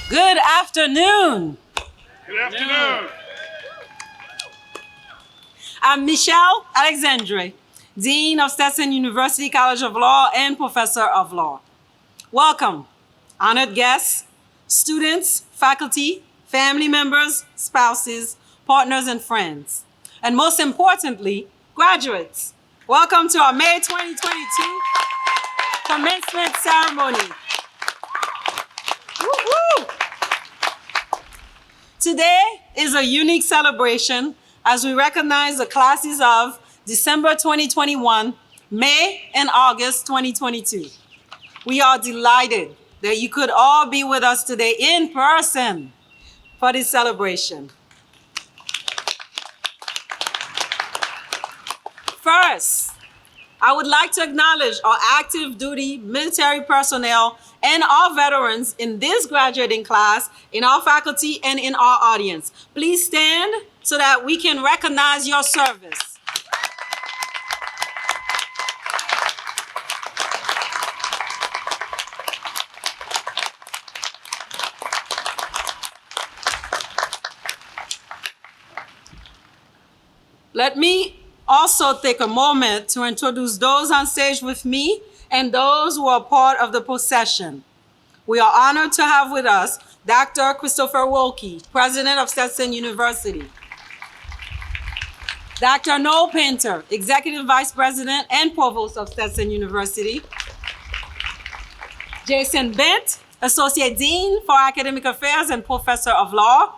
Good afternoon. Good afternoon. I'm Michelle Alexandre, Dean of Stetson University College of Law and Professor of Law. Welcome, honored guests, students, faculty, family members, spouses, partners, and friends. And most importantly, graduates. Welcome to our May 2022 commencement ceremony. Woo-hoo! Today is a unique celebration as we recognize the classes of December 2021, May and August 2022. We are delighted that you could all be with us today in person for this celebration. First, I would like to acknowledge our active duty military personnel and our veterans in this graduating class, in our faculty, and in our audience. Please stand so that we can recognize your service. Let me also take a moment to introduce those on stage with me and those who are part of the procession. We are honored to have with us Dr. Christopher Wilkie, President of Stetson University. Dr. Noel Painter, Executive Vice President and Provost of Stetson University. Jason Bent, Associate Dean for Academic Affairs and Professor of Law.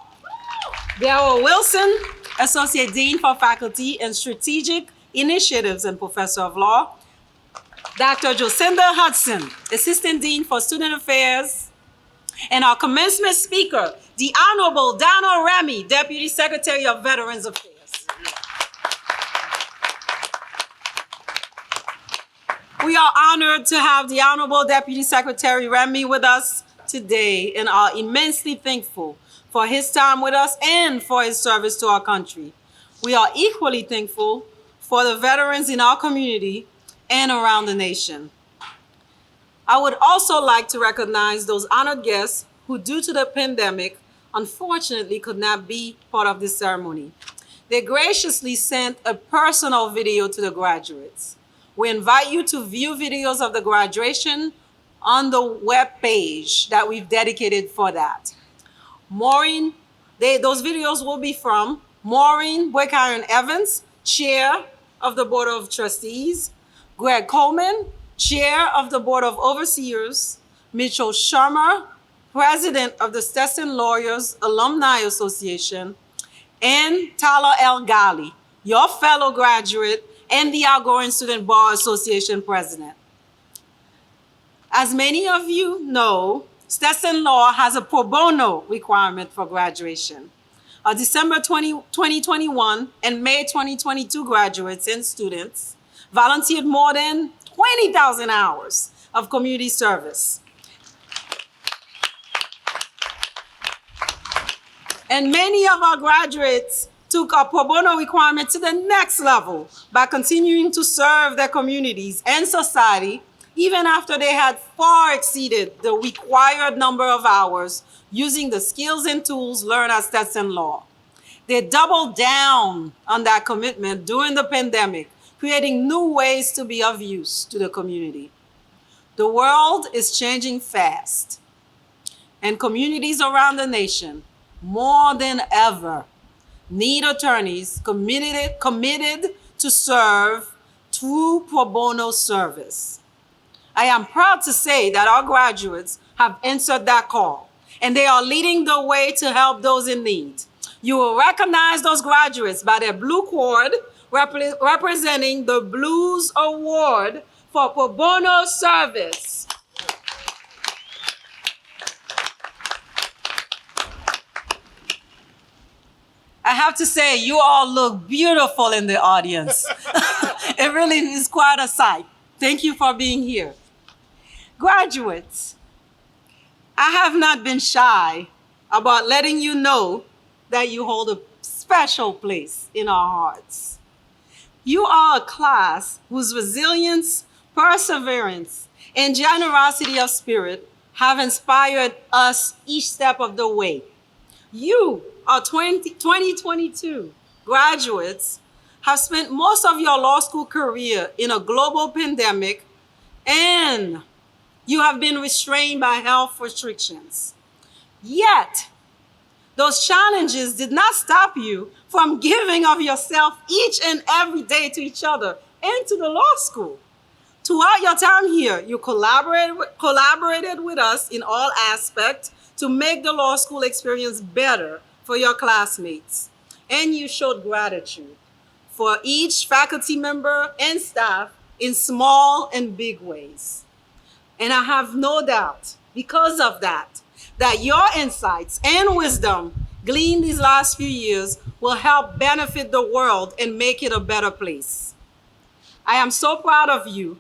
Darrell Wilson, Associate Dean for Faculty and Strategic Initiatives and Professor of Law. Dr. Jocinda Hudson, Assistant Dean for Student Affairs. And our commencement speaker, the Honorable Donna Remy, Deputy Secretary of Veterans Affairs. We are honored to have the Honorable Deputy Secretary Remy with us today and are immensely thankful for his time with us and for his service to our country. We are equally thankful for the veterans in our community and around the nation. I would also like to recognize those honored guests who, due to the pandemic, unfortunately could not be part of this ceremony. They graciously sent a personal video to the graduates. We invite you to view videos of the graduation on the web page that we've dedicated for that. Those videos will be from Maureen Boykiron Evans, Chair of the Board of Trustees, Greg Coleman, Chair of the Board of Overseers, Mitchell Sharma, President of the Stetson Lawyers Alumni Association, and Tala El Ghali, your fellow graduate and the outgoing Student Bar Association President. As many of you know, Stetson Law has a pro bono requirement for graduation. Our December 2021 and May 2022 graduates and students volunteered more than 20,000 hours of community service. And many of our graduates took our pro bono requirement to the next level by continuing to serve their communities and society even after they had far exceeded the required number of hours using the skills and tools learned at Stetson Law. They doubled down on that commitment during the pandemic, creating new ways to be of use to the community. The world is changing fast, and communities around the nation, more than ever, need attorneys committed to serve true pro bono service. I am proud to say that our graduates have answered that call, and they are leading the way to help those in need. You will recognize those graduates by their blue cord representing the Blues Award for pro bono service. I have to say, you all look beautiful in the audience. It really is quite a sight. Thank you for being here. Graduates, I have not been shy about letting you know that you hold a special place in our hearts. You are a class whose resilience, perseverance, and generosity of spirit have inspired us each step of the way. You, our 2022 graduates, have spent most of your law school career in a global pandemic, and you have been restrained by health restrictions. Yet, those challenges did not stop you from giving of yourself each and every day to each other and to the law school. Throughout your time here, you collaborated with us in all aspects to make the law school experience better for your classmates. And you showed gratitude for each faculty member and staff in small and big ways. And I have no doubt, because of that your insights and wisdom gleaned these last few years will help benefit the world and make it a better place. I am so proud of you.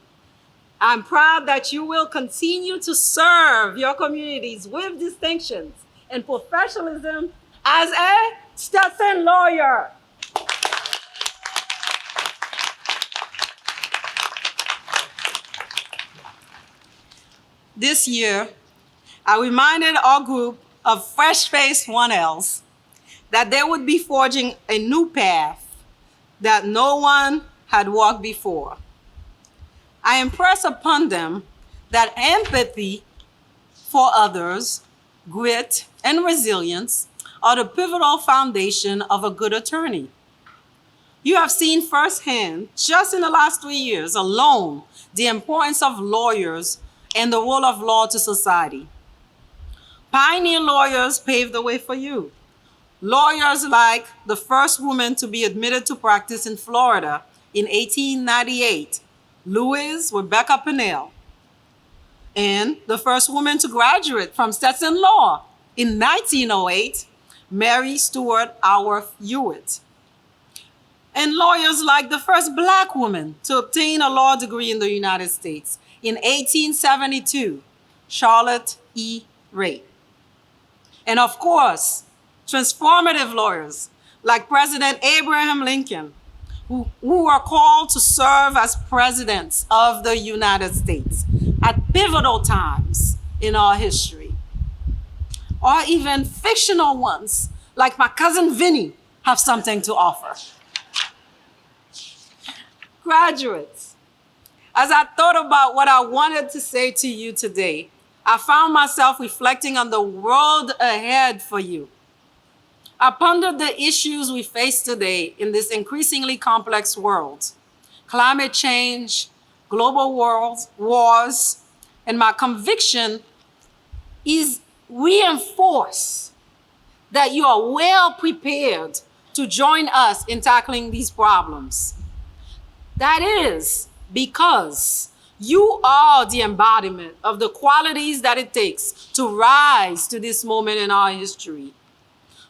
I'm proud that you will continue to serve your communities with distinctions and professionalism as a Stetson lawyer. This year, I reminded our group of fresh-faced 1Ls that they would be forging a new path that no one had walked before. I impress upon them that empathy for others, grit, and resilience are the pivotal foundation of a good attorney. You have seen firsthand, just in the last 3 years alone, the importance of lawyers and the role of law to society. Pioneer lawyers paved the way for you. Lawyers like the first woman to be admitted to practice in Florida in 1898, Louise Rebecca Pennell, and the first woman to graduate from Stetson Law in 1908, Mary Stewart Howarth Hewitt. And lawyers like the first Black woman to obtain a law degree in the United States in 1872, Charlotte E. Ray. And of course, transformative lawyers like President Abraham Lincoln, who were called to serve as presidents of the United States at pivotal times in our history. Or even fictional ones like my cousin Vinny have something to offer. Graduates, as I thought about what I wanted to say to you today, I found myself reflecting on the road ahead for you. I pondered the issues we face today in this increasingly complex world: climate change, global wars, and my conviction is reinforced that you are well prepared to join us in tackling these problems. That is because you are the embodiment of the qualities that it takes to rise to this moment in our history.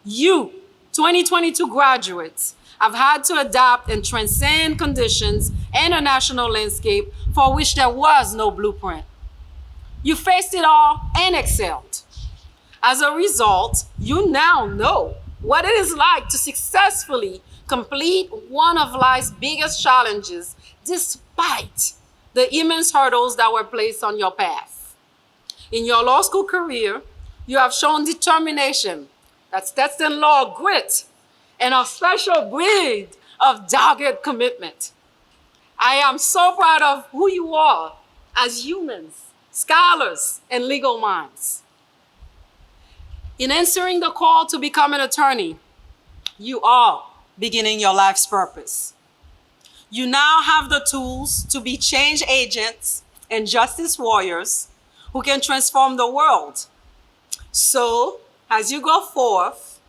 You, 2022 graduates, have had to adapt and transcend conditions and a national landscape for which there was no blueprint. You faced it all and excelled. As a result, you now know what it is like to successfully complete one of life's biggest challenges despite the immense hurdles that were placed on your path. In your law school career, you have shown determination, that's Stetson Law grit, and a special breed of dogged commitment. I am so proud of who you are as humans, scholars, and legal minds. In answering the call to become an attorney, you are beginning your life's purpose. You now have the tools to be change agents and justice warriors who can transform the world. So, as you go forth,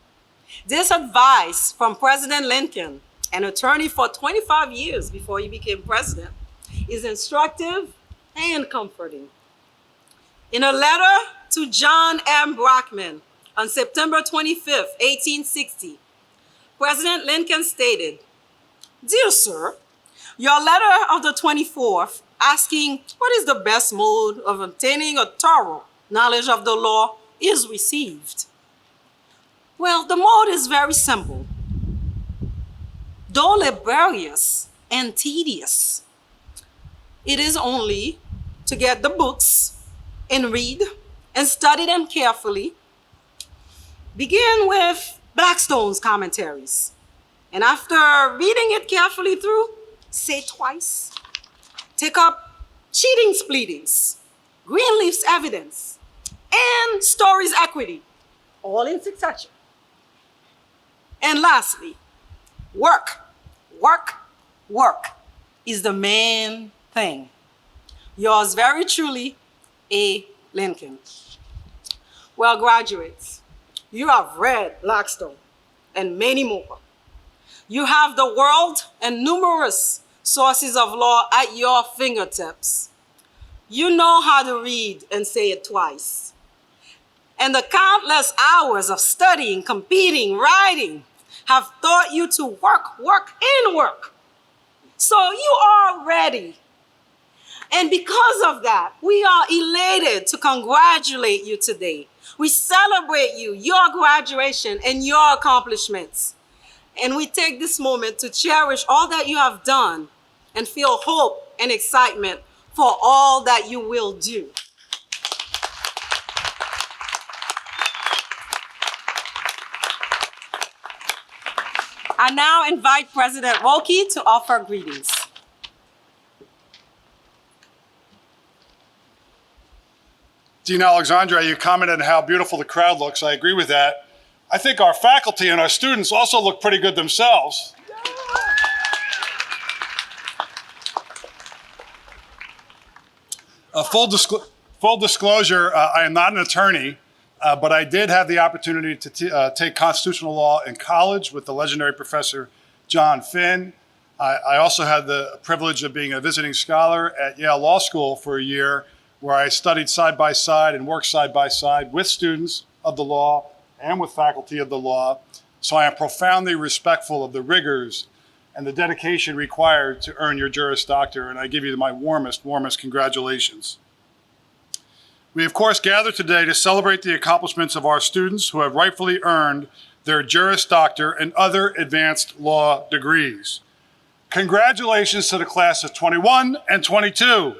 this advice from President Lincoln, an attorney for 25 years before he became president, is instructive and comforting. In a letter to John M. Brockman on September 25th, 1860, President Lincoln stated, "Dear sir, your letter of the 24th asking what is the best mode of obtaining a thorough knowledge of the law is received. Well, the mode is very simple. Though laborious and tedious, it is only to get the books and read and study them carefully. Begin with Blackstone's commentaries. And after reading it carefully through, say twice. Take up Cheating's pleadings, Greenleaf's evidence, and Story's equity, all in succession. And lastly, work, work, work is the main thing. Yours very truly, A. Lincoln. Well, graduates, you have read Blackstone and many more. You have the world and numerous sources of law at your fingertips. You know how to read and say it twice. And the countless hours of studying, competing, writing have taught you to work, work, and work. So you are ready. And because of that, we are elated to congratulate you today. We celebrate you, your graduation, and your accomplishments. And we take this moment to cherish all that you have done and feel hope and excitement for all that you will do. I now invite President Wilkie to offer greetings. Dean Alexandre, you commented on how beautiful the crowd looks. I agree with that. I think our faculty and our students also look pretty good themselves. Full disclosure, I am not an attorney, but I did have the opportunity to take constitutional law in college with the legendary professor John Finn. I also had the privilege of being a visiting scholar at Yale Law School for a year, where I studied side by side and worked side by side with students of the law and with faculty of the law. So I am profoundly respectful of the rigors and the dedication required to earn your Juris Doctor, and I give you my warmest congratulations. We, of course, gather today to celebrate the accomplishments of our students who have rightfully earned their Juris Doctor and other advanced law degrees. Congratulations to the class of 21 and 22.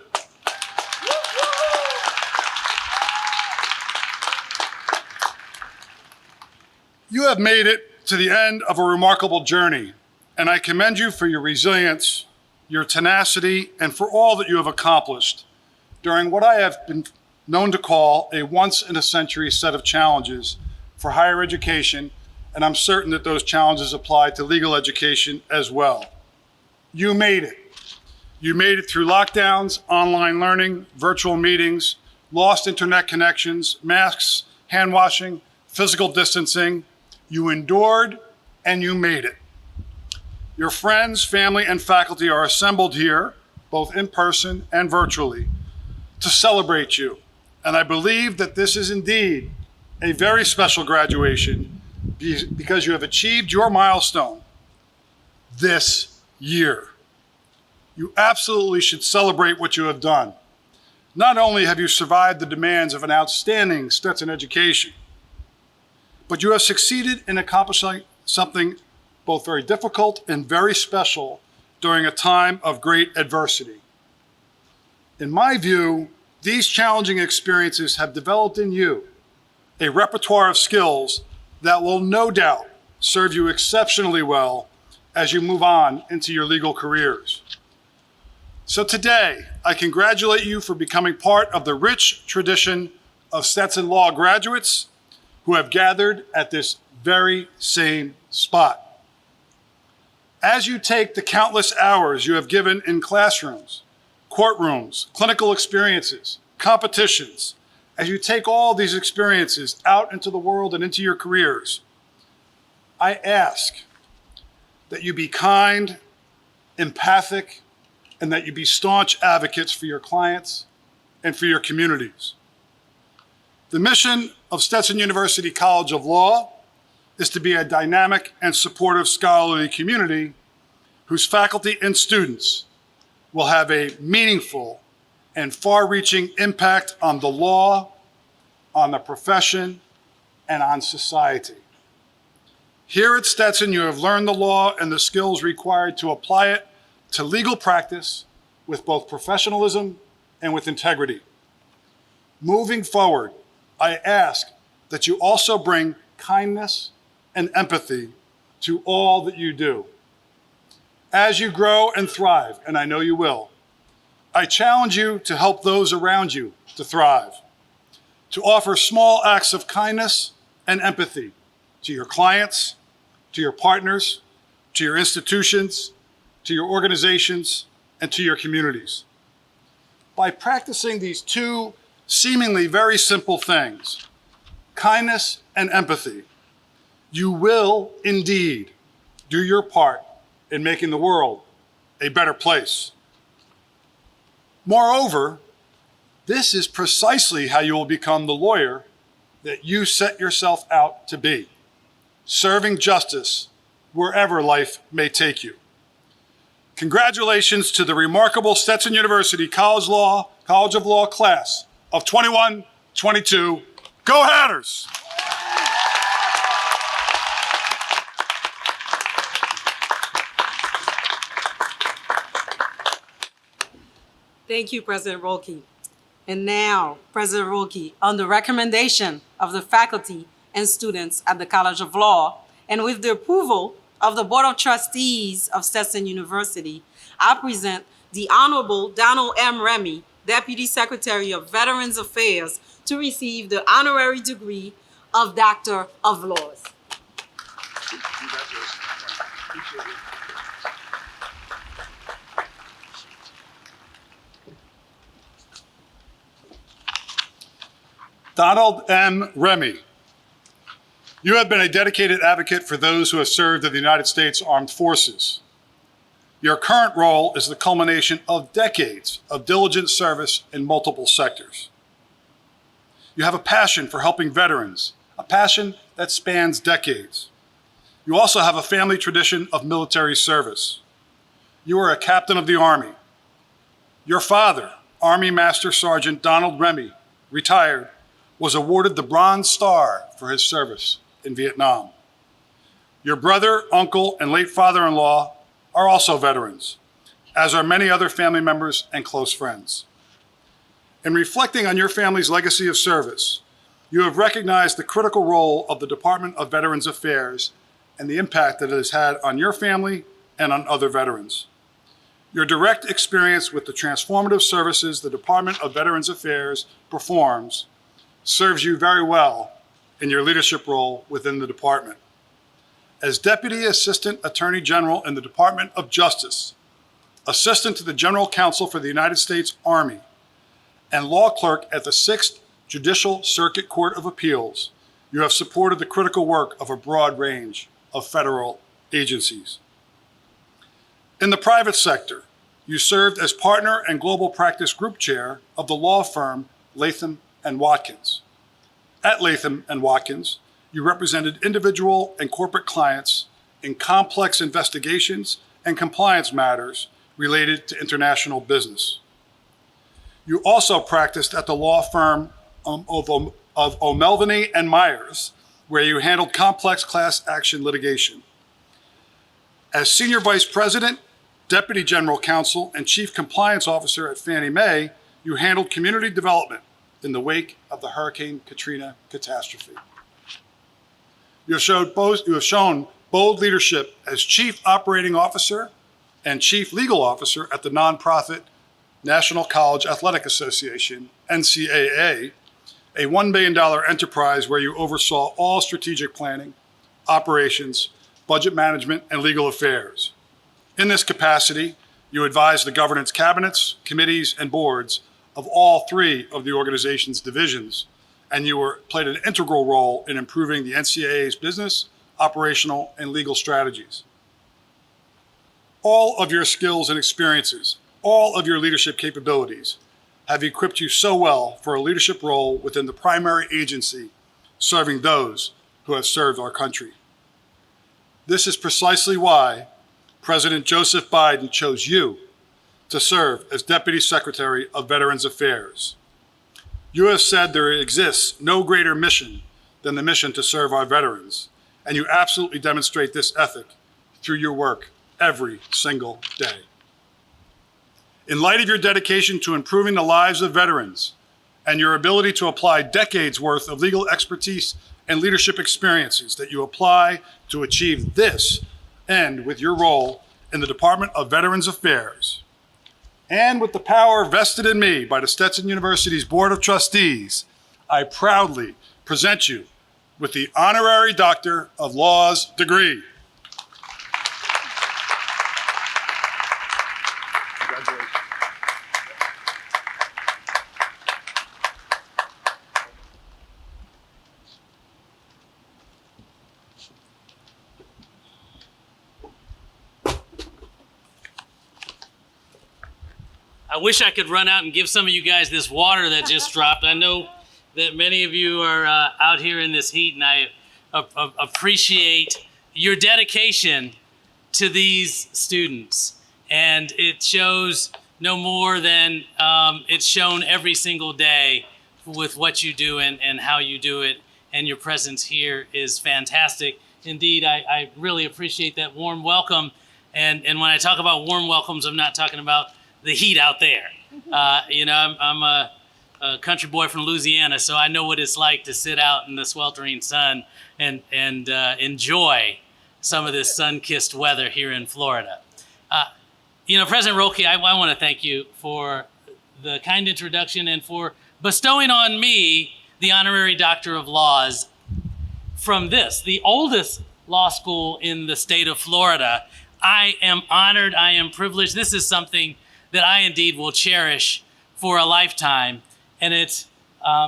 You have made it to the end of a remarkable journey, and I commend you for your resilience, your tenacity, and for all that you have accomplished during what I have been known to call a once-in-a-century set of challenges for higher education, and I'm certain that those challenges apply to legal education as well. You made it. You made it through lockdowns, online learning, virtual meetings, lost internet connections, masks, hand washing, physical distancing. You endured and you made it. Your friends, family, and faculty are assembled here, both in person and virtually, to celebrate you. And I believe that this is indeed a very special graduation because you have achieved your milestone this year. You absolutely should celebrate what you have done. Not only have you survived the demands of an outstanding Stetson education, but you have succeeded in accomplishing something both very difficult and very special during a time of great adversity. In my view, these challenging experiences have developed in you a repertoire of skills that will no doubt serve you exceptionally well as you move on into your legal careers. So today, I congratulate you for becoming part of the rich tradition of Stetson Law graduates who have gathered at this very same spot. As you take the countless hours you have given in classrooms, courtrooms, clinical experiences, competitions, as you take all these experiences out into the world and into your careers, I ask that you be kind, empathic, and that you be staunch advocates for your clients and for your communities. The mission of Stetson University College of Law is to be a dynamic and supportive scholarly community whose faculty and students will have a meaningful and far-reaching impact on the law, on the profession, and on society. Here at Stetson, you have learned the law and the skills required to apply it to legal practice with both professionalism and with integrity. Moving forward, I ask that you also bring kindness and empathy to all that you do. As you grow and thrive, and I know you will, I challenge you to help those around you to thrive, to offer small acts of kindness and empathy to your clients, to your partners, to your institutions, to your organizations, and to your communities. By practicing these two seemingly very simple things, kindness and empathy, you will indeed do your part in making the world a better place. Moreover, this is precisely how you will become the lawyer that you set yourself out to be, serving justice wherever life may take you. Congratulations to the remarkable Stetson University College of Law class of 21-22. Go Hatters! Thank you, President Rolke. And now, President Rolke, on the recommendation of the faculty and students at the College of Law, and with the approval of the Board of Trustees of Stetson University, I present the Honorable Donald M. Remy, Deputy Secretary of Veterans Affairs, to receive the honorary degree of Doctor of Laws. Donald M. Remy, you have been a dedicated advocate for those who have served in the United States Armed Forces. Your current role is the culmination of decades of diligent service in multiple sectors. You have a passion for helping veterans, a passion that spans decades. You also have a family tradition of military service. You are a captain of the Army. Your father, Army Master Sergeant Donald Remy, retired, was awarded the Bronze Star for his service in Vietnam. Your brother, uncle, and late father-in-law are also veterans, as are many other family members and close friends. In reflecting on your family's legacy of service, you have recognized the critical role of the Department of Veterans Affairs and the impact that it has had on your family and on other veterans. Your direct experience with the transformative services the Department of Veterans Affairs performs serves you very well in your leadership role within the department. As Deputy Assistant Attorney General in the Department of Justice, Assistant to the General Counsel for the United States Army, and Law Clerk at the 6th Judicial Circuit Court of Appeals, you have supported the critical work of a broad range of federal agencies. In the private sector, you served as partner and global practice group chair of the law firm Latham and Watkins. At Latham and Watkins, you represented individual and corporate clients in complex investigations and compliance matters related to international business. You also practiced at the law firm of O'Melveny and Myers, where you handled complex class action litigation. As Senior Vice President, Deputy General Counsel, and Chief Compliance Officer at Fannie Mae, you handled community development in the wake of the Hurricane Katrina catastrophe. You have shown bold leadership as Chief Operating Officer and Chief Legal Officer at the nonprofit National College Athletic Association, NCAA, a $1 billion enterprise where you oversaw all strategic planning, operations, budget management, and legal affairs. In this capacity, you advised the governance cabinets, committees, and boards of all 3 of the organization's divisions, and you played an integral role in improving the NCAA's business, operational, and legal strategies. All of your skills and experiences, all of your leadership capabilities have equipped you so well for a leadership role within the primary agency serving those who have served our country. This is precisely why President Joseph Biden chose you to serve as Deputy Secretary of Veterans Affairs. You have said there exists no greater mission than the mission to serve our veterans, and you absolutely demonstrate this ethic through your work every single day. In light of your dedication to improving the lives of veterans and your ability to apply decades worth of legal expertise and leadership experiences that you apply to achieve this end with your role in the Department of Veterans Affairs. And with the power vested in me by the Stetson University's Board of Trustees, I proudly present you with the Honorary Doctor of Laws degree. Congratulations. I wish I could run out and give some of you guys this water that just dropped. I know that many of you are out here in this heat, and I appreciate your dedication to these students. And it shows no more than it's shown every single day with what you do and how you do it. And your presence here is fantastic. Indeed, I really appreciate that warm welcome. And when I talk about warm welcomes, I'm not talking about the heat out there. You know, I'm a country boy from Louisiana, so I know what it's like to sit out in the sweltering sun and enjoy some of this sun-kissed weather here in Florida. You know, President Roque, I want to thank you for the kind introduction and for bestowing on me the Honorary Doctor of Laws from this, the oldest law school in the state of Florida. I am honored, I am privileged. This is something that I indeed will cherish for a lifetime. And it's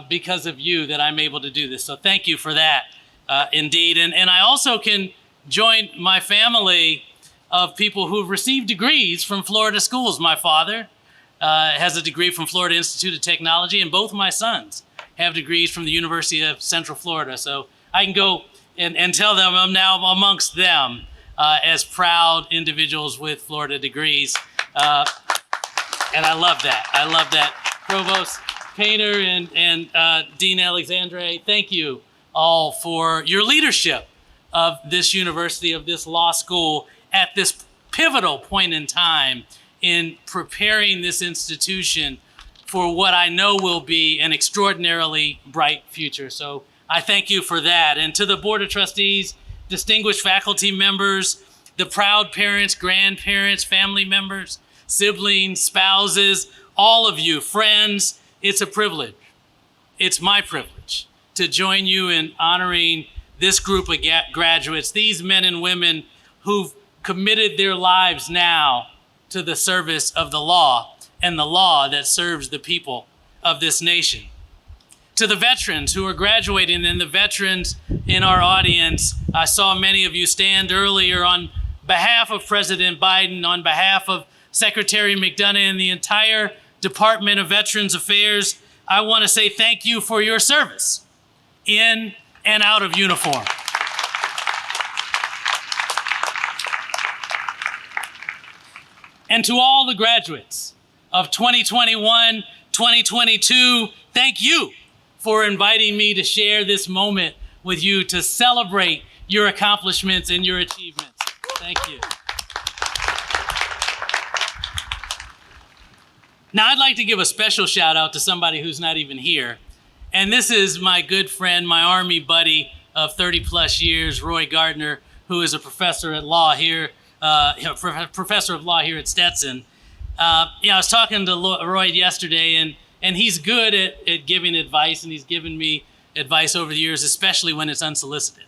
because of you that I'm able to do this. So thank you for that, indeed. And I also can join my family of people who've received degrees from Florida schools. My father has a degree from Florida Institute of Technology, and both my sons have degrees from the University of Central Florida. So I can go and tell them I'm now amongst them as proud individuals with Florida degrees. And I love that. I love that. Provost Painter and Dean Alexandre, thank you all for your leadership of this university, of this law school at this pivotal point in time in preparing this institution for what I know will be an extraordinarily bright future. So I thank you for that. And to the Board of Trustees, distinguished faculty members, the proud parents, grandparents, family members, siblings, spouses, all of you, friends, it's a privilege. It's my privilege to join you in honoring this group of graduates, these men and women who've committed their lives now to the service of the law and the law that serves the people of this nation. To the veterans who are graduating and the veterans in our audience, I saw many of you stand earlier on behalf of President Biden, on behalf of Secretary McDonough and the entire Department of Veterans Affairs. I want to say thank you for your service in and out of uniform. And to all the graduates of 2021, 2022, thank you for inviting me to share this moment with you to celebrate your accomplishments and your achievements. Thank you. Now, I'd like to give a special shout out to somebody who's not even here. And this is my good friend, my Army buddy of 30 plus years, Roy Gardner, who is a professor at law here, professor of law here at Stetson. I was talking to Roy yesterday, and he's good at giving advice, and he's given me advice over the years, especially when it's unsolicited.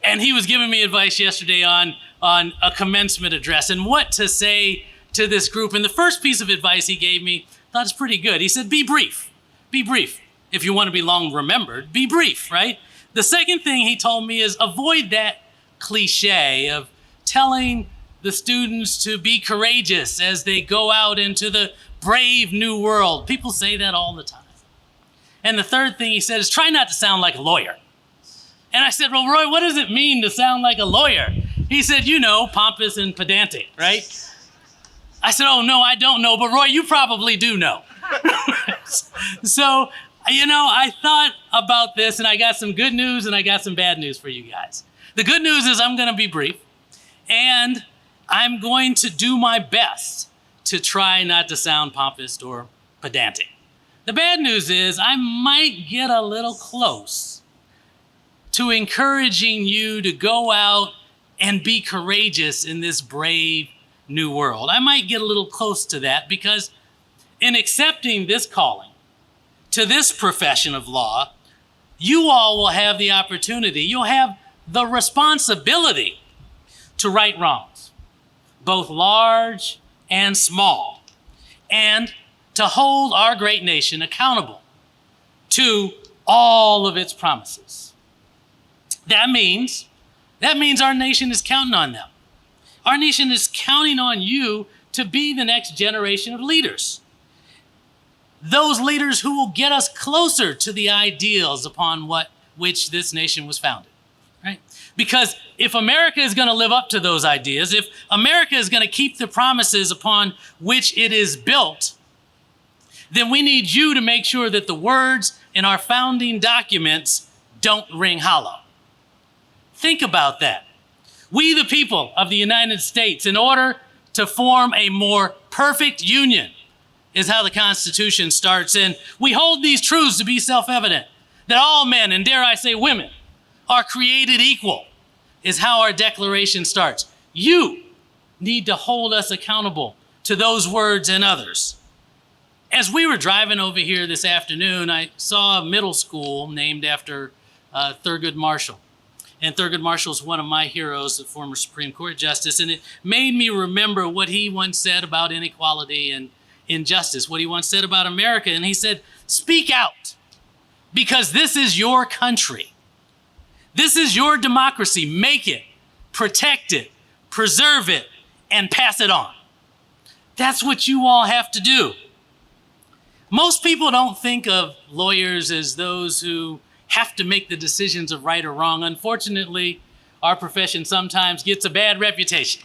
And he was giving me advice yesterday on a commencement address and what to say to this group. And the first piece of advice he gave me, I thought it's pretty good. He said, be brief. Be brief. If you want to be long remembered, be brief, right? The second thing he told me is avoid that cliche of telling the students to be courageous as they go out into the brave new world. People say that all the time. And the third thing he said is try not to sound like a lawyer. And I said, well, Roy, what does it mean to sound like a lawyer? He said, you know, pompous and pedantic, right? I said, oh, no, I don't know. But Roy, you probably do know. So, you know, I thought about this, and I got some good news and I got some bad news for you guys. The good news is I'm going to be brief, and I'm going to do my best to try not to sound pompous or pedantic. The bad news is I might get a little close to encouraging you to go out and be courageous in this brave new world. I might get a little close to that because in accepting this calling to this profession of law, you all will have the opportunity, you'll have the responsibility to right wrongs, both large and small, and to hold our great nation accountable to all of its promises. That means our nation is counting on them. Our nation is counting on you to be the next generation of leaders. Those leaders who will get us closer to the ideals upon which this nation was founded, right? Because if America is going to live up to those ideas, if America is going to keep the promises upon which it is built, then we need you to make sure that the words in our founding documents don't ring hollow. Think about that. We, the people of the United States, in order to form a more perfect union, is how the Constitution starts. And we hold these truths to be self-evident, that all men, and dare I say women, are created equal, is how our Declaration starts. You need to hold us accountable to those words and others. As we were driving over here this afternoon, I saw a middle school named after Thurgood Marshall. And Thurgood Marshall is one of my heroes, the former Supreme Court Justice, and it made me remember what he once said about inequality and injustice, what he once said about America. And he said, speak out, because this is your country. This is your democracy. Make it, protect it, preserve it, and pass it on. That's what you all have to do. Most people don't think of lawyers as those who have to make the decisions of right or wrong. Unfortunately, our profession sometimes gets a bad reputation.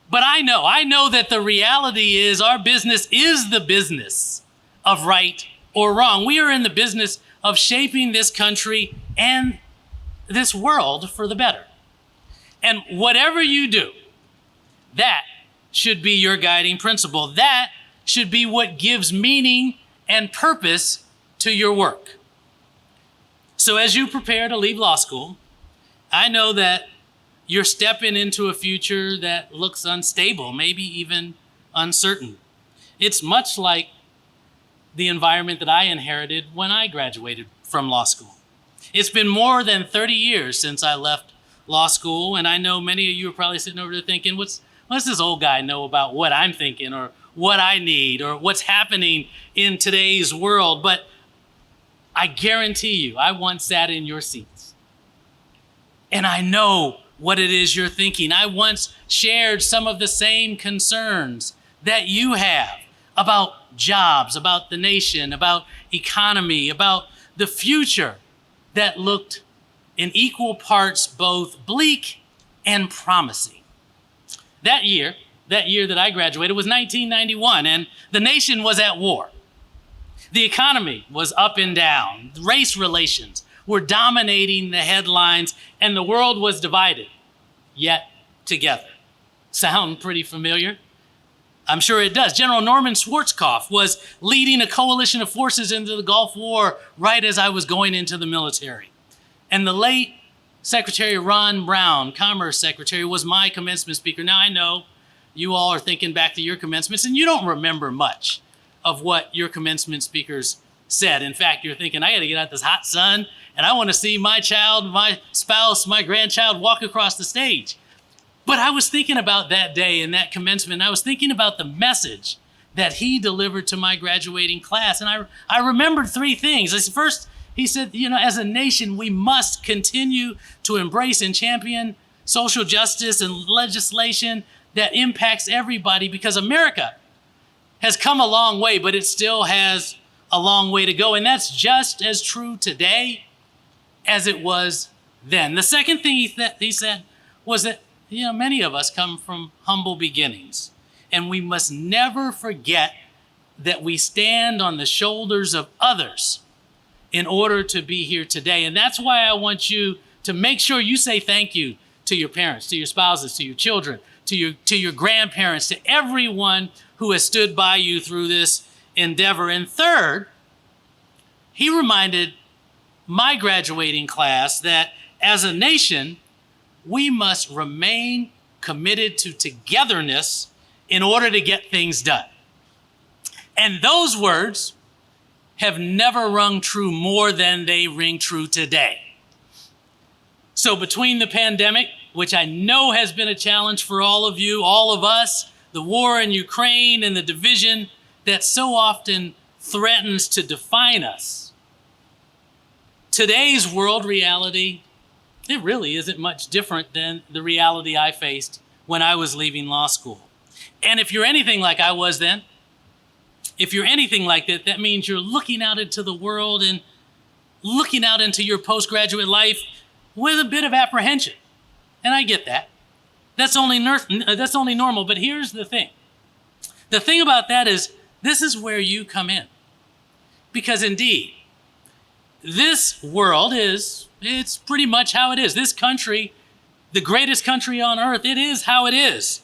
But I know that the reality is our business is the business of right or wrong. We are in the business of shaping this country and this world for the better. And whatever you do, that should be your guiding principle. That should be what gives meaning and purpose to your work. So as you prepare to leave law school, I know that you're stepping into a future that looks unstable, maybe even uncertain. It's much like the environment that I inherited when I graduated from law school. It's been more than 30 years since I left law school, and I know many of you are probably sitting over there thinking, what's this old guy know about what I'm thinking or what I need or what's happening in today's world? But I guarantee you, I once sat in your seats, and I know what it is you're thinking. I once shared some of the same concerns that you have about jobs, about the nation, about economy, about the future that looked in equal parts both bleak and promising. That year that I graduated was 1991, and the nation was at war. The economy was up and down. Race relations were dominating the headlines, and the world was divided, yet together. Sound pretty familiar? I'm sure it does. General Norman Schwarzkopf was leading a coalition of forces into the Gulf War right as I was going into the military. And the late Secretary Ron Brown, Commerce Secretary, was my commencement speaker. Now, I know you all are thinking back to your commencements, and you don't remember much of what your commencement speakers said. In fact, you're thinking, I got to get out this hot sun, and I want to see my child, my spouse, my grandchild walk across the stage. But I was thinking about that day and that commencement, and I was thinking about the message that he delivered to my graduating class. And I remembered three things. First, he said, as a nation, we must continue to embrace and champion social justice and legislation that impacts everybody, because America has come a long way, but it still has a long way to go. And that's just as true today as it was then. The second thing he said was that, many of us come from humble beginnings, and we must never forget that we stand on the shoulders of others in order to be here today. And that's why I want you to make sure you say thank you to your parents, to your spouses, to your children, to your grandparents, to everyone who has stood by you through this endeavor. And third, he reminded my graduating class that as a nation, we must remain committed to togetherness in order to get things done. And those words have never rung true more than they ring true today. So between the pandemic, which I know has been a challenge for all of you, all of us, the war in Ukraine and the division that so often threatens to define us, today's world reality, it really isn't much different than the reality I faced when I was leaving law school. And if you're anything like I was then, if you're anything like that, that means you're looking out into the world and looking out into your postgraduate life with a bit of apprehension. And I get that. That's only normal, but here's the thing. The thing about that is, this is where you come in. Because indeed, this world it's pretty much how it is. This country, the greatest country on earth, it is how it is.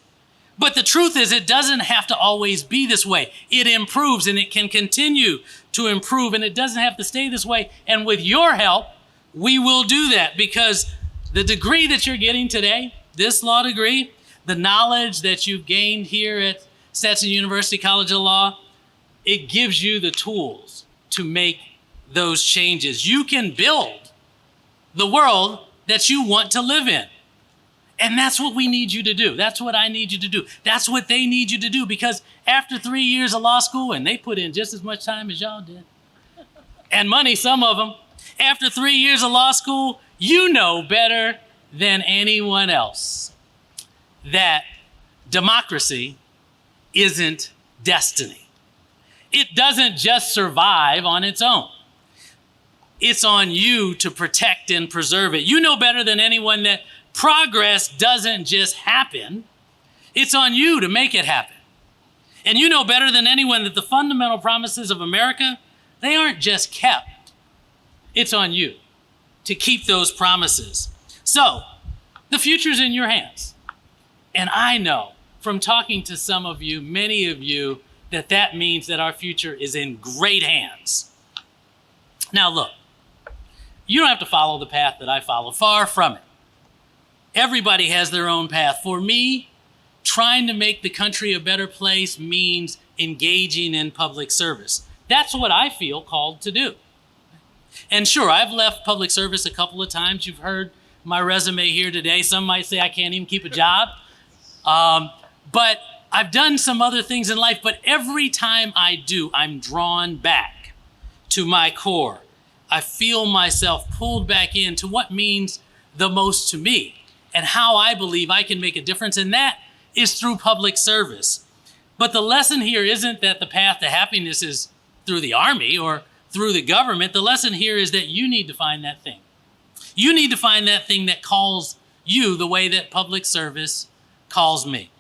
But the truth is, it doesn't have to always be this way. It improves and it can continue to improve, and it doesn't have to stay this way. And with your help, we will do that, because the degree that you're getting today, this law degree, the knowledge that you've gained here at Stetson University College of Law, it gives you the tools to make those changes. You can build the world that you want to live in. And that's what we need you to do. That's what I need you to do. That's what they need you to do, because after 3 years of law school, and they put in just as much time as y'all did, and money, some of them, after 3 years of law school, you know better than anyone else that democracy isn't destiny. It doesn't just survive on its own. It's on you to protect and preserve it. You know better than anyone that progress doesn't just happen. It's on you to make it happen. And you know better than anyone that the fundamental promises of America, they aren't just kept. It's on you to keep those promises. So, the future's in your hands. And I know from talking to some of you, many of you, that means that our future is in great hands. Now look, you don't have to follow the path that I follow. Far from it. Everybody has their own path. For me, trying to make the country a better place means engaging in public service. That's what I feel called to do. And sure, I've left public service a couple of times. You've heard my resume here today. Some might say I can't even keep a job. But I've done some other things in life. But every time I do, I'm drawn back to my core. I feel myself pulled back into what means the most to me and how I believe I can make a difference. And that is through public service. But the lesson here isn't that the path to happiness is through the army or through the government. The lesson here is that you need to find that thing. You need to find that thing that calls you the way that public service calls me.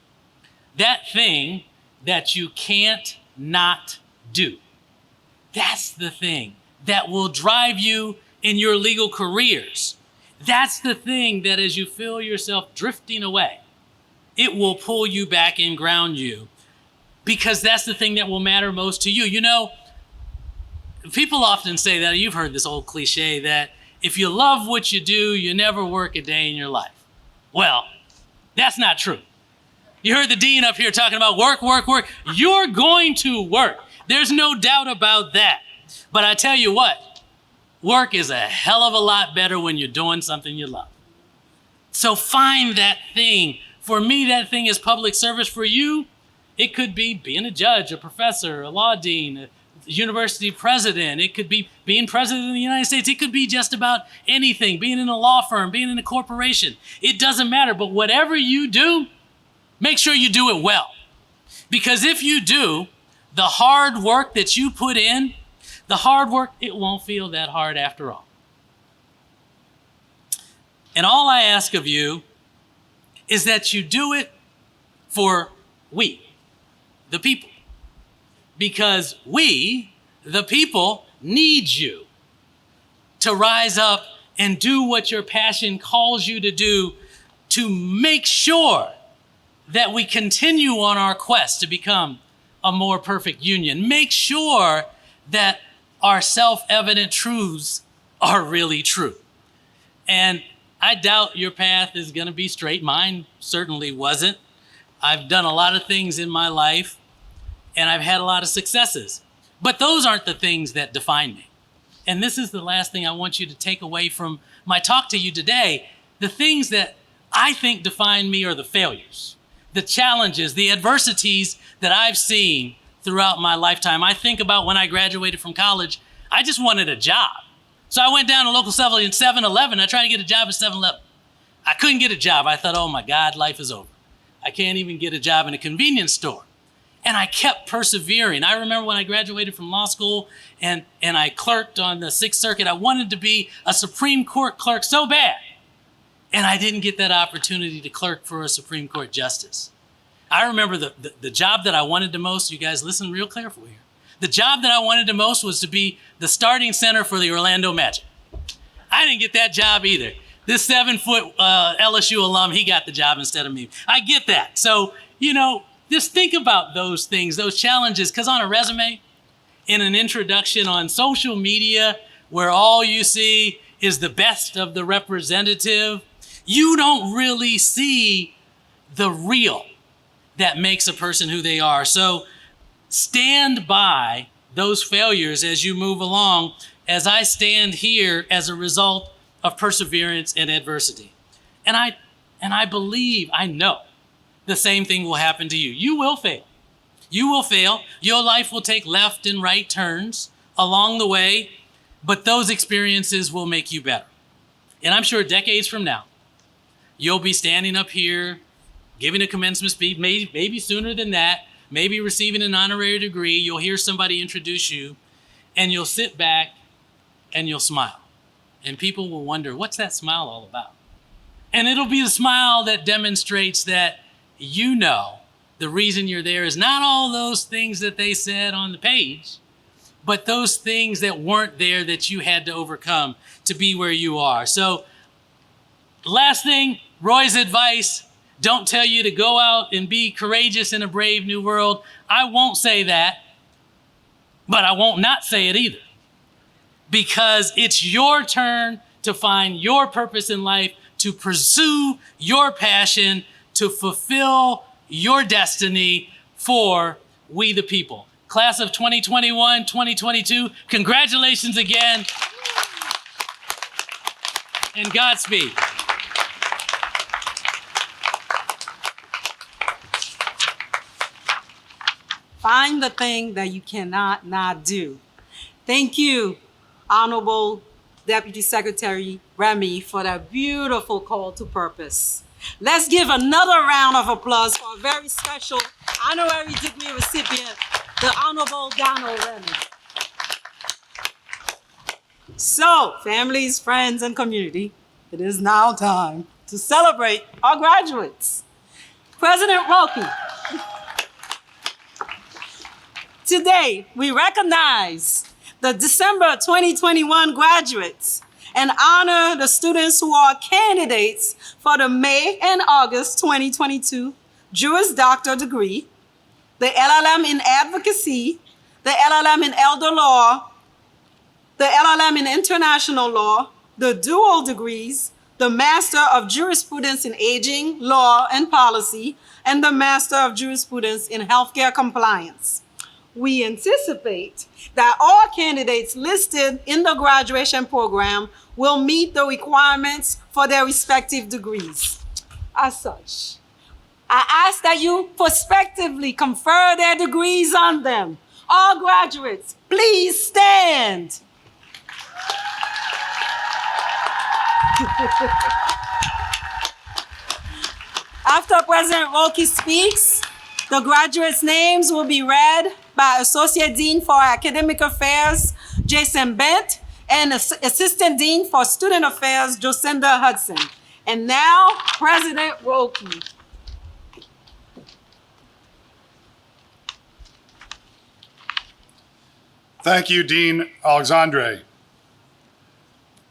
That thing that you can't not do. That's the thing that will drive you in your legal careers. That's the thing that as you feel yourself drifting away, it will pull you back and ground you, because that's the thing that will matter most to you. You know, people often say that, you've heard this old cliche that if you love what you do, you never work a day in your life. Well, that's not true. You heard the dean up here talking about work, work, work. You're going to work. There's no doubt about that. But I tell you what, work is a hell of a lot better when you're doing something you love. So find that thing. For me, that thing is public service. For you, it could be being a judge, a professor, a law dean, a university president. It could be being president of the United States. It could be just about anything, being in a law firm, being in a corporation. It doesn't matter. But whatever you do, make sure you do it well. Because if you do, the hard work that you put in, the hard work, it won't feel that hard after all. And all I ask of you is that you do it for we, the people. Because we, the people, need you to rise up and do what your passion calls you to do, to make sure that we continue on our quest to become a more perfect union. Make sure that our self-evident truths are really true. And I doubt your path is going to be straight. Mine certainly wasn't. I've done a lot of things in my life, and I've had a lot of successes. But those aren't the things that define me. And this is the last thing I want you to take away from my talk to you today. The things that I think define me are the failures, the challenges, the adversities that I've seen throughout my lifetime. I think about when I graduated from college, I just wanted a job. So I went down to local 7-Eleven. I tried to get a job at 7-Eleven. I couldn't get a job. I thought, oh my God, life is over. I can't even get a job in a convenience store. And I kept persevering. I remember when I graduated from law school and I clerked on the Sixth Circuit, I wanted to be a Supreme Court clerk so bad. And I didn't get that opportunity to clerk for a Supreme Court justice. I remember the job that I wanted the most. You guys listen real carefully here. The job that I wanted the most was to be the starting center for the Orlando Magic. I didn't get that job either. This 7-foot LSU alum, he got the job instead of me. I get that. So, just think about those things, those challenges, because on a resume, in an introduction on social media, where all you see is the best of the representative, you don't really see the real that makes a person who they are. So stand by those failures as you move along, as I stand here as a result of perseverance and adversity. And I believe, I know, the same thing will happen to you. You will fail. You will fail. Your life will take left and right turns along the way, but those experiences will make you better. And I'm sure decades from now, you'll be standing up here, giving a commencement speech, maybe sooner than that, maybe receiving an honorary degree. You'll hear somebody introduce you, and you'll sit back and you'll smile. And people will wonder, what's that smile all about? And it'll be the smile that demonstrates that the reason you're there is not all those things that they said on the page, but those things that weren't there that you had to overcome to be where you are. So last thing, Roy's advice, don't tell you to go out and be courageous in a brave new world. I won't say that, but I won't not say it either, because it's your turn to find your purpose in life, to pursue your passion, to fulfill your destiny for we the people. Class of 2021, 2022, congratulations again, and Godspeed. Find the thing that you cannot not do. Thank you, Honorable Deputy Secretary Remy, for that beautiful call to purpose. Let's give another round of applause for a very special honorary degree recipient, the Honorable Donald Remy. So, families, friends, and community, it is now time to celebrate our graduates. President Wilkie, today we recognize the December 2021 graduates and honor the students who are candidates for the May and August 2022 Juris Doctor degree, the LLM in Advocacy, the LLM in Elder Law, the LLM in International Law, the dual degrees, the Master of Jurisprudence in Aging, Law, and Policy, and the Master of Jurisprudence in Healthcare Compliance. We anticipate that all candidates listed in the graduation program will meet the requirements for their respective degrees. As such, I ask that you prospectively confer their degrees on them. All graduates, please stand. After President Wilkie speaks, the graduates' names will be read by Associate Dean for Academic Affairs, Jason Bent, and Assistant Dean for Student Affairs, Jocinda Hudson. And now, President Wilkie. Thank you, Dean Alexandre.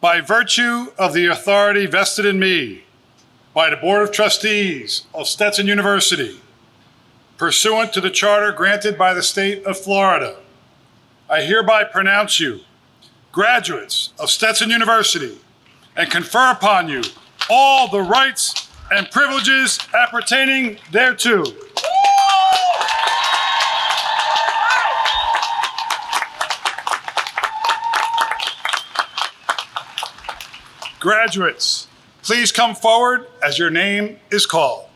By virtue of the authority vested in me by the Board of Trustees of Stetson University, pursuant to the charter granted by the state of Florida, I hereby pronounce you graduates of Stetson University and confer upon you all the rights and privileges appertaining thereto. Graduates, please come forward as your name is called.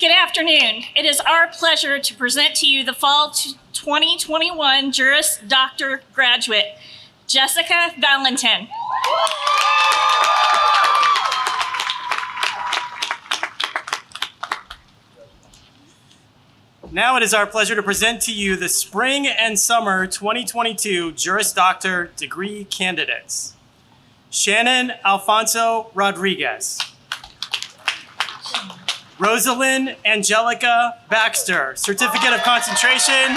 Good afternoon. It is our pleasure to present to you the Fall 2021 Juris Doctor graduate, Jessica Valentin. Now it is our pleasure to present to you the Spring and Summer 2022 Juris Doctor degree candidates. Shannon Alfonso Rodriguez. Rosalind Angelica Baxter, Certificate of Concentration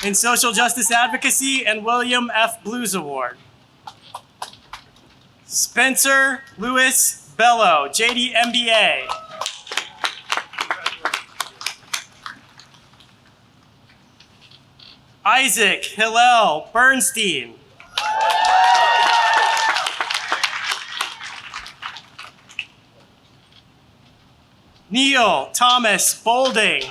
in Social Justice Advocacy and William F. Blues Award. Spencer Lewis Bello, JD MBA. Isaac Hillel Bernstein. Neil Thomas Bolding.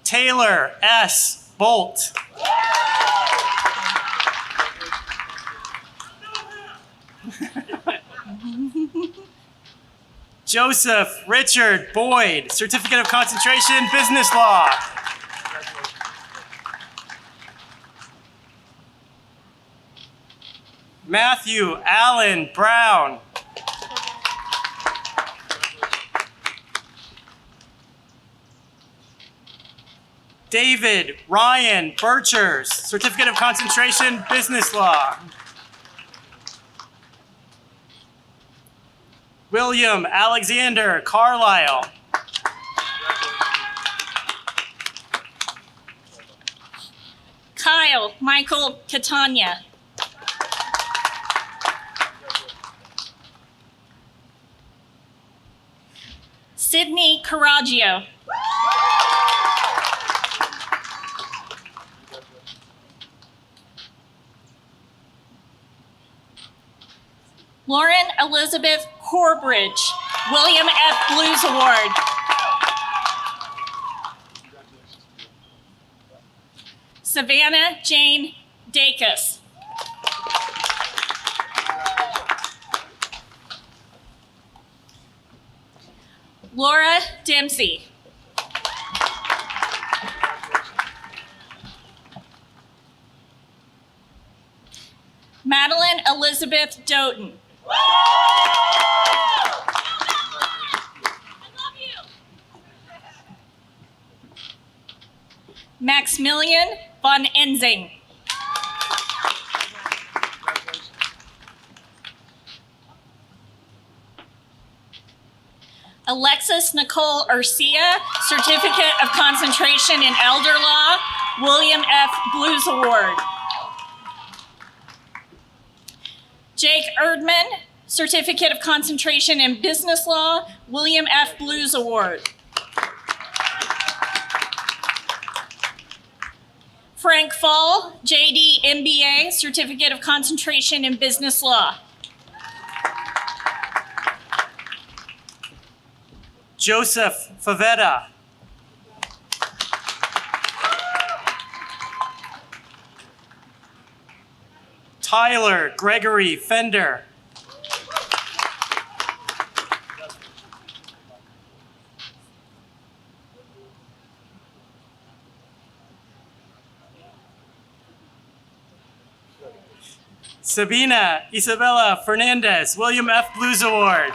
Taylor S. Bolt. Joseph Richard Boyd, Certificate of Concentration, Business Law. Matthew Allen Brown. David Ryan Birchers, Certificate of Concentration, Business Law. William Alexander Carlisle. Kyle Michael Catania. Sydney Caraggio. Lauren Elizabeth Corbridge, William F. Blues Award. Savannah Jane Dacus. Laura Dempsey. Madeline Elizabeth Doughton. Maximilian von Enzing. Alexis Nicole Urcia, Certificate of Concentration in Elder Law, William F. Blues Award. Jake Erdman, Certificate of Concentration in Business Law, William F. Blues Award. Frank Fall, JD MBA, Certificate of Concentration in Business Law. Joseph Favetta. Tyler Gregory Fender. Sabina Isabella Fernandez, William F. Blues Award.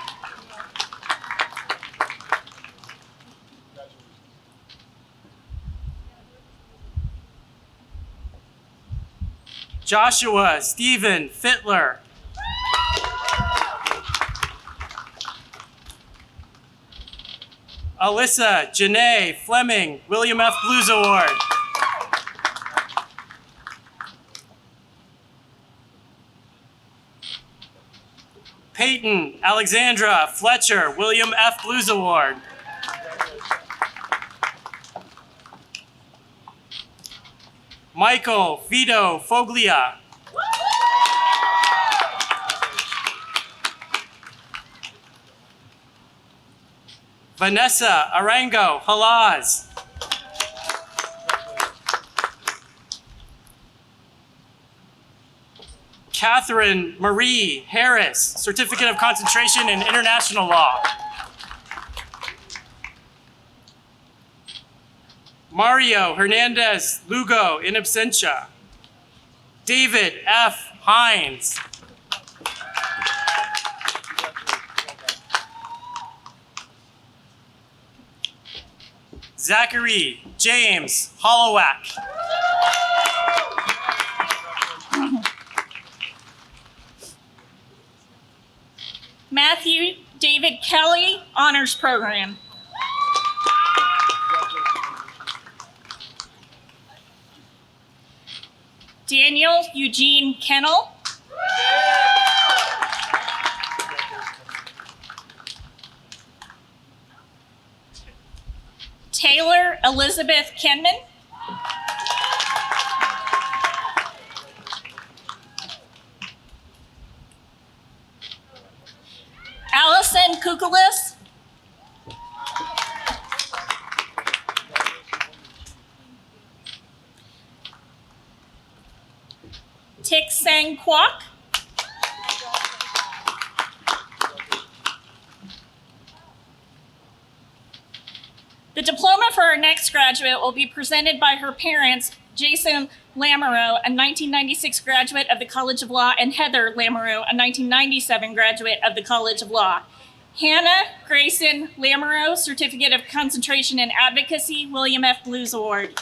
Joshua Stephen Fittler. Alyssa Janae Fleming, William F. Blues Award. Peyton Alexandra Fletcher, William F. Blues Award. Michael Vito Foglia. Vanessa Arango Halaz. Catherine Marie Harris, Certificate of Concentration in International Law. Mario Hernandez Lugo, in absentia. David F. Hines. Zachary James Hollowak. Matthew David Kelly, Honors Program. Daniel Eugene Kennel. Taylor Elizabeth Kenman. Allison Kukulis. Tik Sang Kwok. The diploma for our next graduate will be presented by her parents, Jason Lamoureux, a 1996 graduate of the College of Law, and Heather Lamoureux, a 1997 graduate of the College of Law. Hannah Grayson Lamoureux, Certificate of Concentration in Advocacy, William F. Blues Award.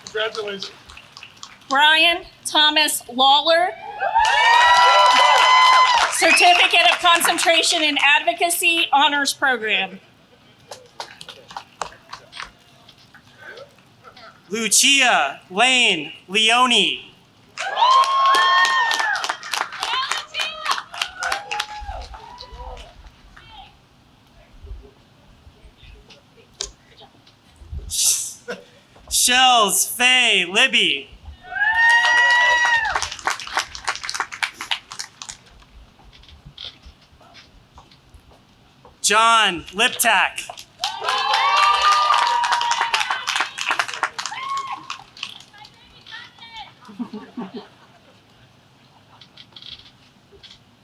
Congratulations. Brian Thomas Lawler, Certificate of Concentration in Advocacy, Honors Program. Lucia Lane Leone. Shells Faye Libby. John Liptak.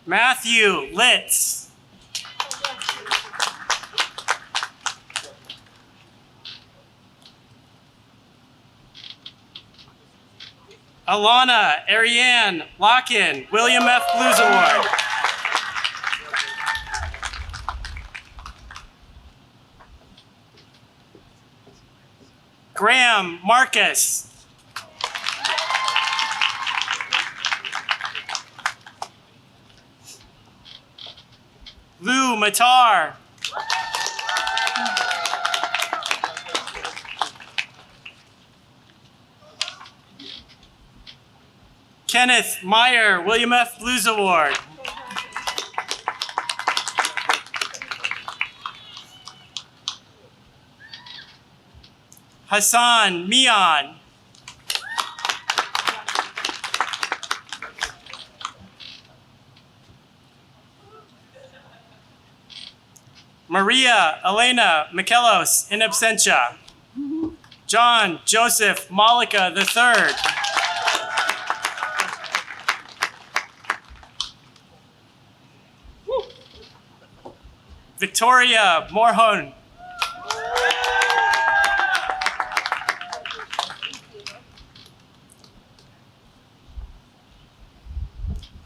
Matthew Litz. Alana Ariane Locken, William F. Blues Award. Graham Marcus. Lou Matar. Kenneth Meyer, William F. Blues Award. Hassan Mian. Maria Elena Michelos, in absentia. John Joseph Malika III. Victoria Morhon.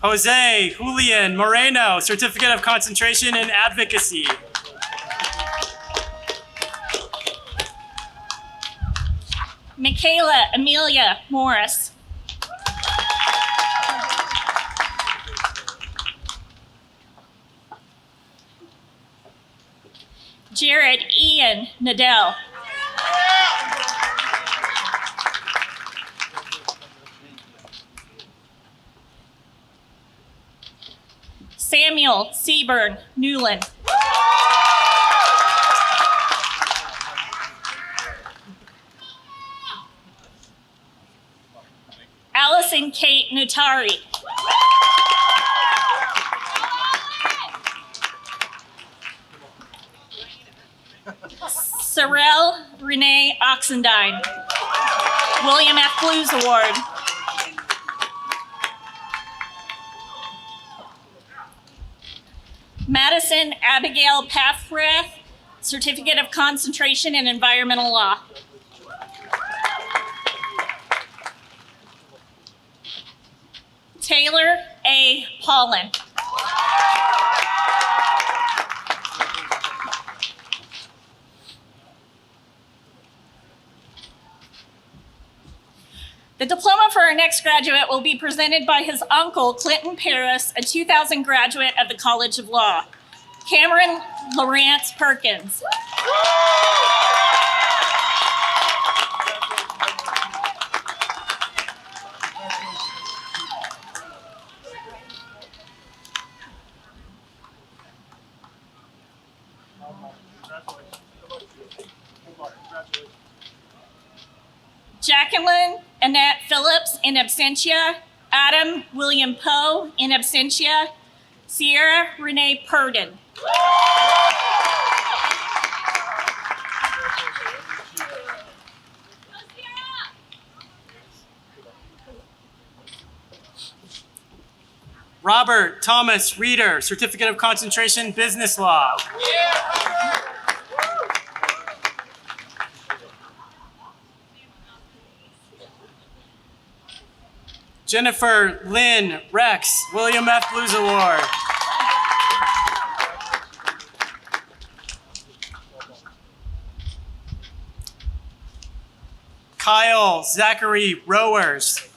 Jose Julian Moreno, Certificate of Concentration in Advocacy. Michaela Amelia Morris. Jared Ian Nadell. Samuel Seaburn Newland. Allison Kate Nutari. Sorrel Renee Oxendine. William F. Blues Award. Madison Abigail Pathrath, Certificate of Concentration in Environmental Law. Taylor A. Paulin. The diploma for our next graduate will be presented by his uncle, Clinton Paris, a 2000 graduate of the College of Law. Cameron Lawrence Perkins. Jacqueline Annette Phillips in absentia. Adam William Poe in absentia. Sierra Renee Purdon. Robert Thomas Reeder, Certificate of Concentration, Business Law. Jennifer Lynn Rex, William F. Blues Award. Kyle Zachary Rowers.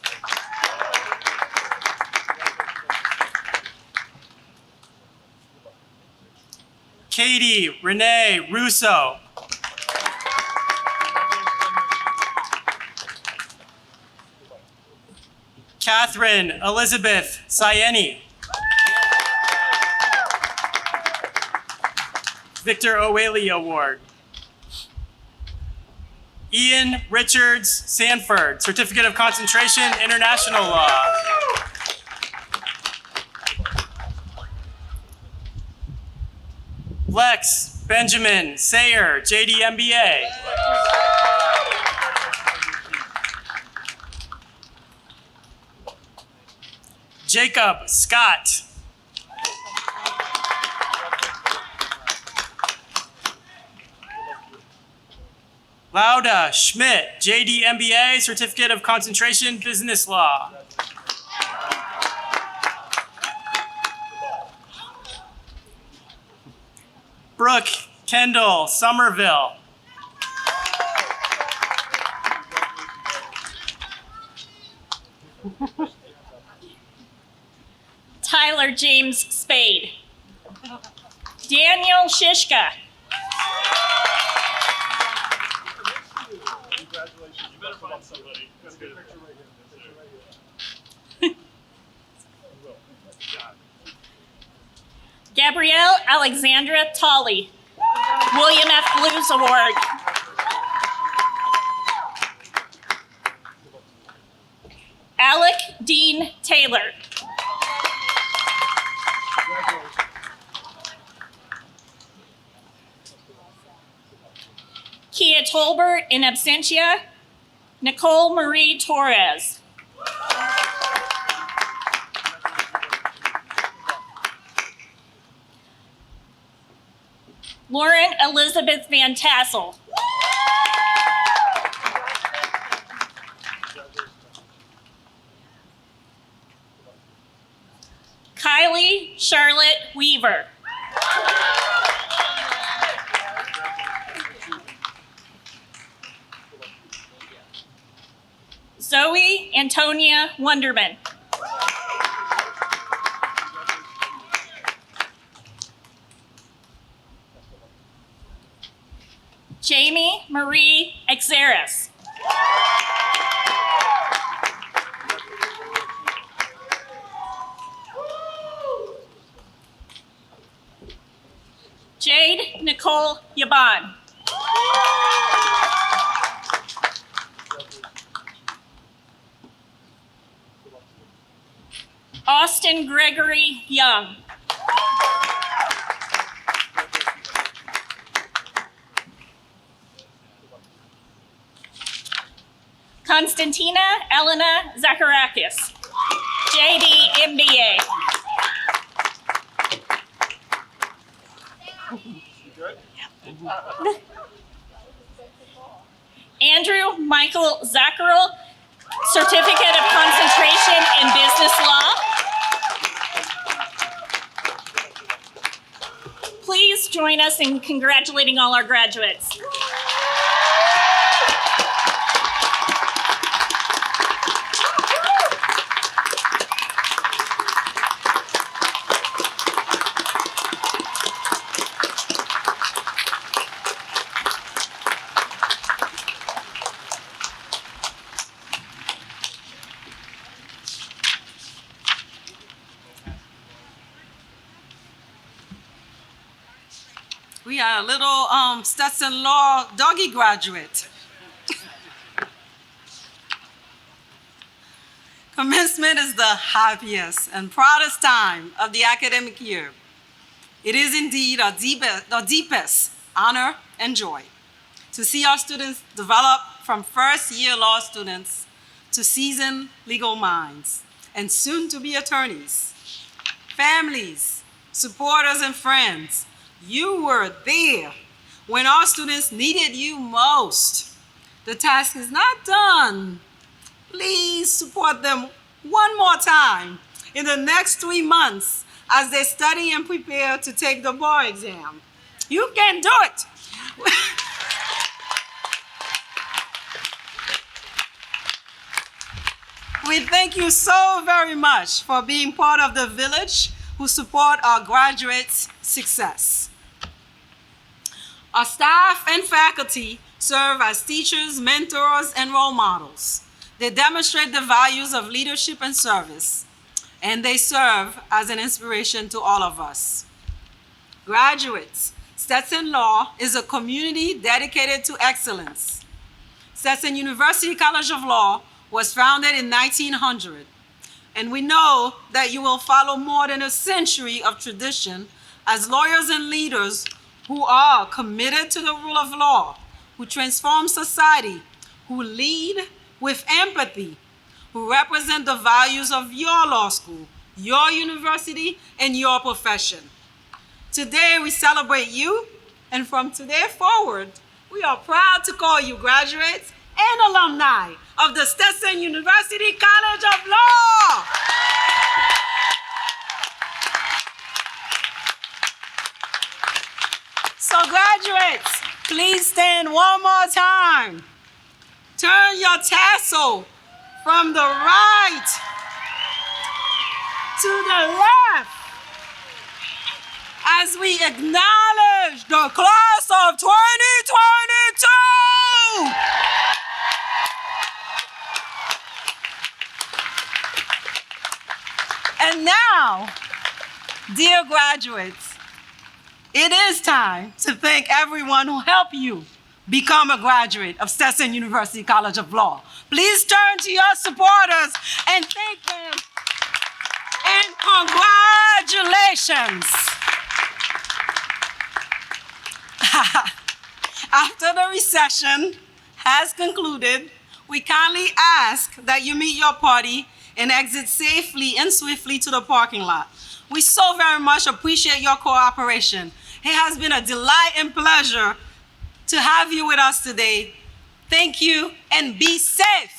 Katie Renee Russo. Catherine Elizabeth Sayeni. Victor O'Whaley Award. Ian Richards Sanford, Certificate of Concentration, International Law. Lex Benjamin Sayer, JD MBA. Jacob Scott. Lauda Schmidt, JD MBA, Certificate of Concentration, Business Law. Brooke Kendall Somerville. Tyler James Spade. Daniel Shishka. Congratulations. You better find somebody. That's good. Gabrielle Alexandra Tolley. William F. Blues Award. Alec Dean Taylor. Kia Tolbert in absentia. Nicole Marie Torres. Lauren Elizabeth Van Tassel. Kylie Charlotte Weaver. Zoe Antonia Wonderman. Jamie Marie Exeris. Jade Nicole Yaban. Austin Gregory Young. Konstantina Elena Zacharakis, JD MBA. Andrew Michael Zacharel, Certificate of Concentration in Business Law. Please join us in congratulating all our graduates. We are a little Stetson Law doggy graduate. Commencement is the happiest and proudest time of the academic year. It is indeed the deepest honor and joy to see our students develop from first-year law students to seasoned legal minds and soon to be attorneys. Families, supporters, and friends, you were there when our students needed you most. The task is not done. Please support them one more time in the next 3 months as they study and prepare to take the bar exam. You can do it. We thank you so very much for being part of the village who support our graduates' success. Our staff and faculty serve as teachers, mentors, and role models. They demonstrate the values of leadership and service, and they serve as an inspiration to all of us. Graduates, Stetson Law is a community dedicated to excellence. Stetson University College of Law was founded in 1900, and we know that you will follow more than a century of tradition as lawyers and leaders who are committed to the rule of law, who transform society, who lead with empathy, who represent the values of your law school, your university, and your profession. Today, we celebrate you, and from today forward, we are proud to call you graduates and alumni of the Stetson University College of Law. So graduates, please stand one more time. Turn your tassel from the right to the left as we acknowledge the class of 2022. And now, dear graduates, it is time to thank everyone who helped you become a graduate of Stetson University College of Law. Please turn to your supporters and thank them. And congratulations. After the recession has concluded, we kindly ask that you meet your party and exit safely and swiftly to the parking lot. We so very much appreciate your cooperation. It has been a delight and pleasure to have you with us today. Thank you and be safe.